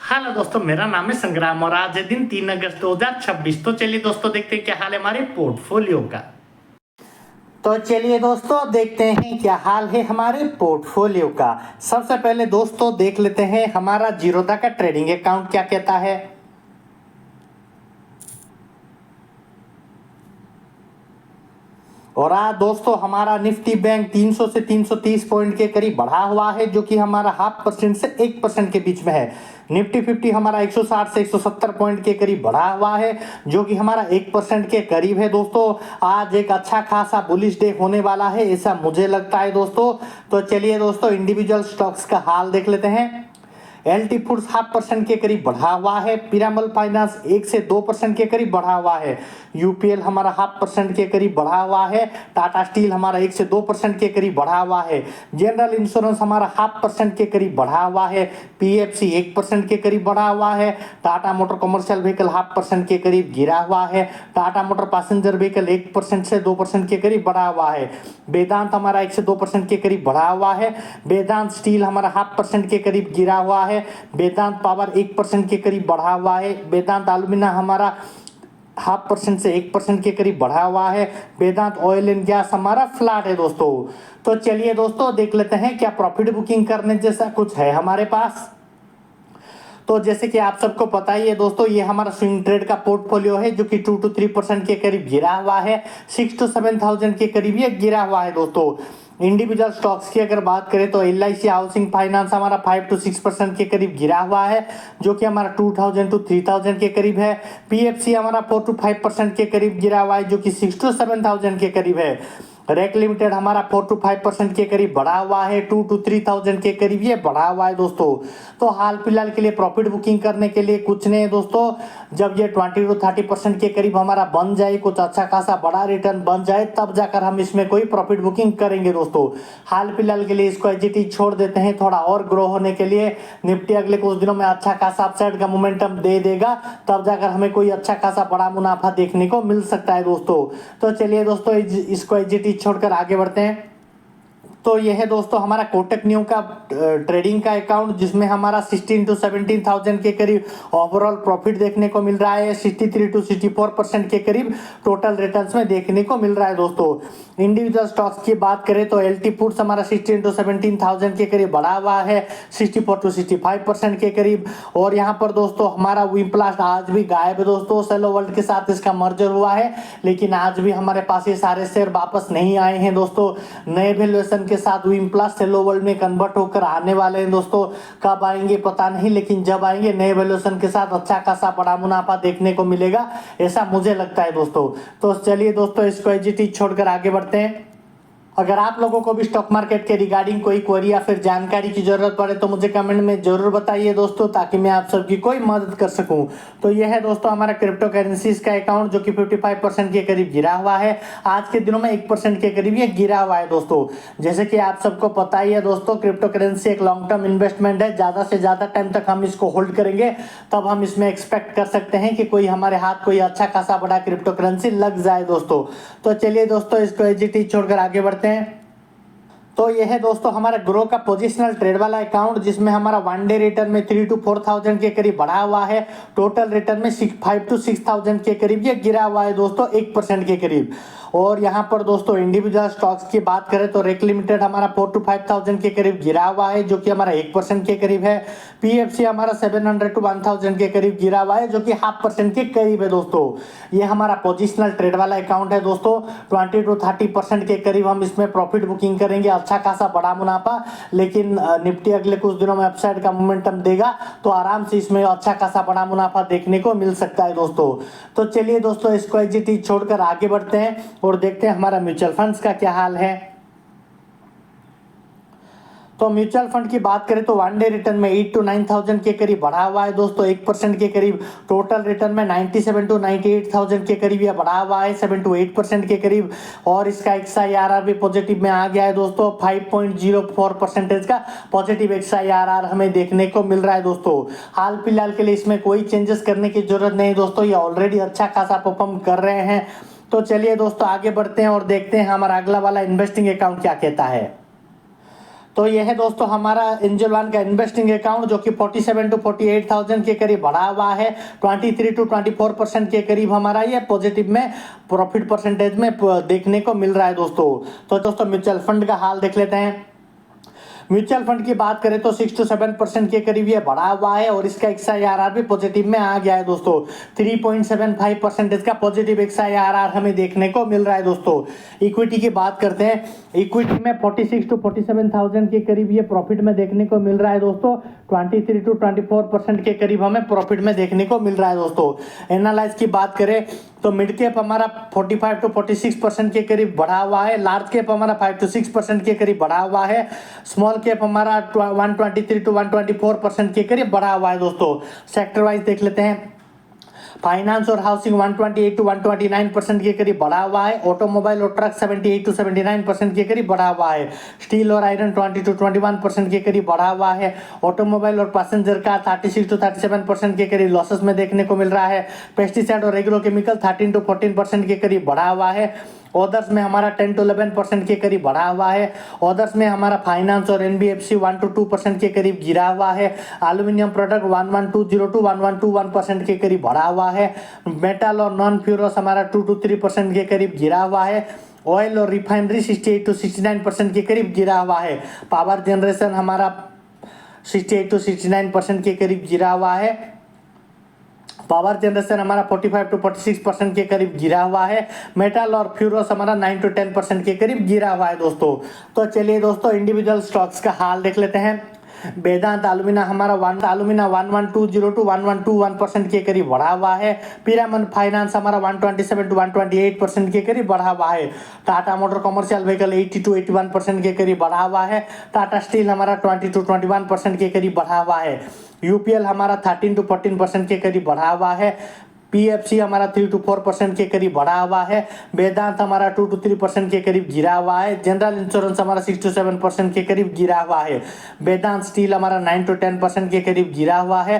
Hello दोस्तों, मेरा नाम है संग्राम और आज है दिन 3 अगस्त 2026। तो चलिए दोस्तों देखते हैं क्या हाल है हमारे पोर्टफोलियो का। तो चलिए दोस्तों देखते हैं क्या हाल है हमारे पोर्टफोलियो का। सबसे पहले दोस्तों देख लेते हैं हमारा जीरोधा का ट्रेडिंग अकाउंट क्या कहता है। और आज दोस्तों हमारा निफ्टी बैंक 300 से 330 पॉइंट के करीब बढ़ा हुआ है, जो कि हमारा 0.5% से 1% के बीच में है। निफ्टी 50 हमारा 160 से 170 पॉइंट के करीब बढ़ा हुआ है, जो कि हमारा 1% के करीब है। दोस्तों आज एक अच्छा खासा बुलिश डे होने वाला है, ऐसा मुझे लगता है दोस्तों। तो चलिए दोस्तों इंडिविजुअल स्टॉक्स का हाल देख लेते हैं। एलटी फूड्स 0.5% के करीब बढ़ा हुआ है। पिरामल फाइनेंस 1 से 2% के करीब बढ़ा हुआ है। यूपीएल हमारा 0.5% के करीब बढ़ा हुआ है। टाटा स्टील हमारा 1 से 2% के करीब बढ़ा हुआ है। जनरल इंश्योरेंस हमारा 0.5% के करीब बढ़ा हुआ है। पीएफसी 1% के करीब बढ़ा हुआ है। टाटा मोटर कमर्शियल व्हीकल 0.5% के करीब गिरा हुआ है। टाटा मोटर पैसेंजर व्हीकल 1% से 2% के करीब बढ़ा हुआ है। वेदांत हमारा 1 से 2% के करीब बढ़ा हुआ है। वेदांत स्टील हमारा 0.5% के करीब गिरा हुआ है। वेदांत पावर 1% के करीब बढ़ा हुआ है। वेदांत एल्यूमिना हमारा 0.5% से 1% के करीब बढ़ा हुआ है। वेदांत ऑयल एंड गैस हमारा फ्लैट है दोस्तों। तो चलिए दोस्तों देख लेते हैं क्या प्रॉफिट बुकिंग करने जैसा कुछ है हमारे पास। तो जैसे कि आप सबको पता ही है दोस्तों, ये हमारा स्विंग ट्रेड का पोर्टफोलियो है, जो कि 2 to 3% के करीब गिरा हुआ है। 6 to 7,000 के करीब ये गिरा हुआ है दोस्तों। इंडिविजुअल स्टॉक्स की अगर बात करें तो LIC हाउसिंग फाइनेंस हमारा 5 to 6% के करीब गिरा हुआ है, जो कि हमारा 2,000 to 3,000 के करीब है। PFC हमारा 4 to 5% के करीब गिरा हुआ है, जो कि 6 to 7,000 के करीब है। रेक लिमिटेड हमारा 4 to 5% के करीब बढ़ा हुआ है। 2 to 3,000 के करीब ये बढ़ा हुआ है दोस्तों। तो हाल फिलहाल के लिए प्रॉफिट बुकिंग करने के लिए कुछ नहीं है दोस्तों। जब ये 20 to 30% के करीब हमारा बन जाए, कुछ अच्छा खासा बड़ा रिटर्न बन जाए, तब जाकर हम इसमें कोई प्रॉफिट बुकिंग करेंगे दोस्तों। हाल फिलहाल के लिए इसको एज इट इज छोड़ देते हैं, थोड़ा और ग्रो होने के लिए। निफ्टी अगले कुछ दिनों में अच्छा खासा अपसाइड का मोमेंटम दे देगा, तब जाकर हमें कोई अच्छा खासा बड़ा मुनाफा देखने को मिल सकता है दोस्तों। तो चलिए दोस्तों इसको एज इट इज छोड़कर आगे बढ़ते हैं। तो यह है दोस्तों हमारा कोटक न्यू का ट्रेडिंग का अकाउंट, जिसमें हमारा 16 to 17,000 के करीब ओवरऑल प्रॉफिट देखने को मिल रहा है। 63 to 64% के करीब टोटल रिटर्न्स में देखने को मिल रहा है दोस्तों। इंडिविजुअल स्टॉक्स की बात करें तो एलटी फूड्स हमारा 16 to 17,000 के करीब बढ़ा हुआ है, 64 to 65% के करीब। और यहाँ पर दोस्तों हमारा विप्लास्ट आज भी गायब है दोस्तों। सेलो वर्ल्ड के साथ इसका मर्जर हुआ है, लेकिन आज भी हमारे पास ये सारे शेयर वापस नहीं आए हैं दोस्तों। नए वैल्यूएशन के साथ विप्लास्ट सेलो वर्ल्ड में कन्वर्ट होकर आने वाले हैं दोस्तों। कब आएंगे पता नहीं, लेकिन जब आएंगे नए वैल्यूएशन के साथ अच्छा खासा बड़ा मुनाफा देखने को मिलेगा, ऐसा मुझे लगता है दोस्तों। तो चलिए दोस्तों इसको एजिटी छोड़कर आगे बढ़ते हैं। अगर आप लोगों को भी स्टॉक मार्केट के रिगार्डिंग कोई क्वेरी या फिर जानकारी की जरूरत पड़े तो मुझे कमेंट में जरूर बताइए दोस्तों, ताकि मैं आप सबकी कोई मदद कर सकूं। तो यह है दोस्तों हमारा क्रिप्टो करेंसीज का अकाउंट, जो कि 55% के करीब गिरा हुआ है। आज के दिनों में 1% के करीब ये गिरा हुआ है दोस्तों। जैसे कि आप सबको पता ही है दोस्तों, क्रिप्टो करेंसी एक लॉन्ग टर्म इन्वेस्टमेंट है। ज्यादा से ज्यादा टाइम तक हम इसको होल्ड करेंगे, तब हम इसमें एक्सपेक्ट कर सकते हैं कि कोई हमारे हाथ कोई अच्छा खासा बड़ा क्रिप्टो करेंसी लग जाए दोस्तों। तो चलिए दोस्तों इसको एजिटी छोड़कर आगे बढ़ते हैं। तो यह है दोस्तों हमारा ग्रो का पोजिशनल ट्रेड वाला अकाउंट, जिसमें हमारा 1 डे रिटर्न में 3 to 4,000 के करीब बढ़ा हुआ है। टोटल रिटर्न में 5 to 6,000 के करीब ये गिरा हुआ है दोस्तों, 1% के करीब। और यहाँ पर दोस्तों इंडिविजुअल स्टॉक्स की बात करें तो रेक लिमिटेड हमारा 4 to 5,000 के करीब गिरा हुआ है, जो कि हमारा 1% के करीब है। पीएफसी हमारा 700 to 1,000 के करीब गिरा हुआ है, जो कि 0.5% के करीब है दोस्तों। ये हमारा पोजिशनल ट्रेड वाला अकाउंट है दोस्तों। 20 to 30% के करीब हम इसमें प्रॉफिट बुकिंग करेंगे, अच्छा खासा बड़ा मुनाफा। लेकिन निफ्टी अगले कुछ दिनों में अपसाइड का मोमेंटम देगा, तो आराम से इसमें अच्छा खासा बड़ा मुनाफा देखने को मिल सकता है दोस्तों। तो चलिए दोस्तों इसको एजिटी छोड़कर आगे बढ़ते हैं और देखते हैं हमारा म्यूचुअल फंड्स का क्या हाल है। तो म्यूचुअल फंड की बात करें तो 1 डे रिटर्न में 8 to 9,000 के करीब बढ़ा हुआ है दोस्तों, 1% के करीब। टोटल रिटर्न में 97 to 98,000 के करीब यह बढ़ा हुआ है, 7 to 8% के करीब। और इसका XIRR भी पॉजिटिव में आ गया है दोस्तों, 5.04% का पॉजिटिव XIRR हमें देखने को मिल रहा है दोस्तों। हाल फिलहाल के लिए इसमें कोई चेंजेस करने की जरूरत नहीं दोस्तों, ये ऑलरेडी अच्छा खासा परफॉर्म कर रहे हैं। तो चलिए दोस्तों आगे बढ़ते हैं और देखते हैं हमारा अगला वाला इन्वेस्टिंग अकाउंट क्या कहता है। तो यह है दोस्तों हमारा एंजल वन का इन्वेस्टिंग अकाउंट, जो कि 47 to 48,000 के करीब बढ़ा हुआ है। 23 to 24% के करीब हमारा ये पॉजिटिव में प्रॉफिट परसेंटेज में देखने को मिल रहा है दोस्तों। तो दोस्तों म्यूचुअल फंड का हाल देख लेते हैं। म्यूचुअल फंड की बात करें तो 6 to 7% के करीब ये बढ़ा हुआ है और इसका XIRR भी पॉजिटिव में आ गया है दोस्तों। 3.75% का पॉजिटिव XIRR हमें देखने को मिल रहा है दोस्तों। इक्विटी की बात करते हैं, इक्विटी में 46 to 47,000 के करीब ये प्रॉफिट में देखने को मिल रहा है दोस्तों। 23 to 24% के करीब हमें प्रॉफिट में देखने को मिल रहा है दोस्तों। एनालाइज की बात करें तो मिड कैप हमारा 45 to 46% के करीब बढ़ा हुआ है। लार्ज कैप हमारा 5 to 6% के करीब बढ़ा हुआ है। स्मॉल कैप हमारा 123 to 124% के करीब बढ़ा हुआ है दोस्तों। सेक्टर वाइज देख लेते हैं। फाइनेंस और हाउसिंग 128 to 129% के करीब बढ़ा हुआ है। ऑटोमोबाइल और ट्रक 78 to 79% के करीब बढ़ा हुआ है। स्टील और आयरन 20 to 21% के करीब बढ़ा हुआ है। ऑटोमोबाइल और पैसेंजर कार 36 to 37% के करीब लॉसेस में देखने को मिल रहा है। पेस्टिसाइड और एग्रो केमिकल 13 to 14% के करीब बढ़ा हुआ है। ऑदर्स में हमारा 10 to 11% के करीब बढ़ा हुआ है। ऑदर्स में हमारा फाइनेंस और NBFC 1 to 2% के करीब गिरा हुआ है। एल्यूमिनियम प्रोडक्ट 1120 to 1121% के करीब बढ़ा हुआ है। मेटल और नॉन फ्यूरस हमारा 2 to 3% के करीब गिरा हुआ है। ऑयल और रिफाइनरी 68 to 69% के करीब गिरा हुआ है। पावर जनरेशन हमारा 68 to 69% के करीब गिरा हुआ है। पावर जनरेशन हमारा 45 to 46% के करीब गिरा हुआ है। मेटल और फ्यूरोस हमारा 9 to 10% के करीब गिरा हुआ है दोस्तों। तो चलिए दोस्तों इंडिविजुअल स्टॉक्स का हाल देख लेते हैं। वेदांत एलुमिना हमारा 1120 to 1121% के करीब बढ़ा हुआ है। पिरामल फाइनेंस हमारा 127 to 128% के करीब बढ़ा हुआ है। Tata motor commercial vehicle 80 to 81% के करीब बढ़ा हुआ है। टाटा स्टील हमारा 20 to 21% के करीब बढ़ा हुआ है। UPL हमारा 13 to 14% के करीब बढ़ा हुआ है। PFC हमारा 3 to 4% के करीब बढ़ा हुआ है। वेदांत हमारा 2 to 3% के करीब गिरा हुआ है। जनरल इंश्योरेंस हमारा 6 to 7% के करीब गिरा हुआ है। वेदांत स्टील हमारा 9 to 10% के करीब गिरा हुआ है।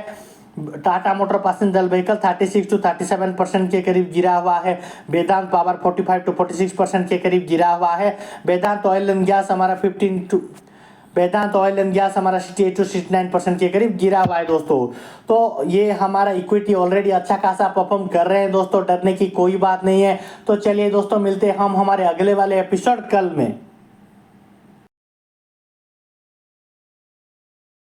Tata motor passenger vehicle 36 to 37% के करीब गिरा हुआ है। वेदांत पावर 45 to 46% के करीब गिरा हुआ है। वेदांत ऑयल एंड गैस हमारा 68 to 69% के करीब गिरा हुआ है दोस्तों। तो ये हमारा इक्विटी ऑलरेडी अच्छा खासा परफॉर्म कर रहे हैं दोस्तों, डरने की कोई बात नहीं है। तो चलिए दोस्तों मिलते हैं हम हमारे अगले वाले एपिसोड कल में।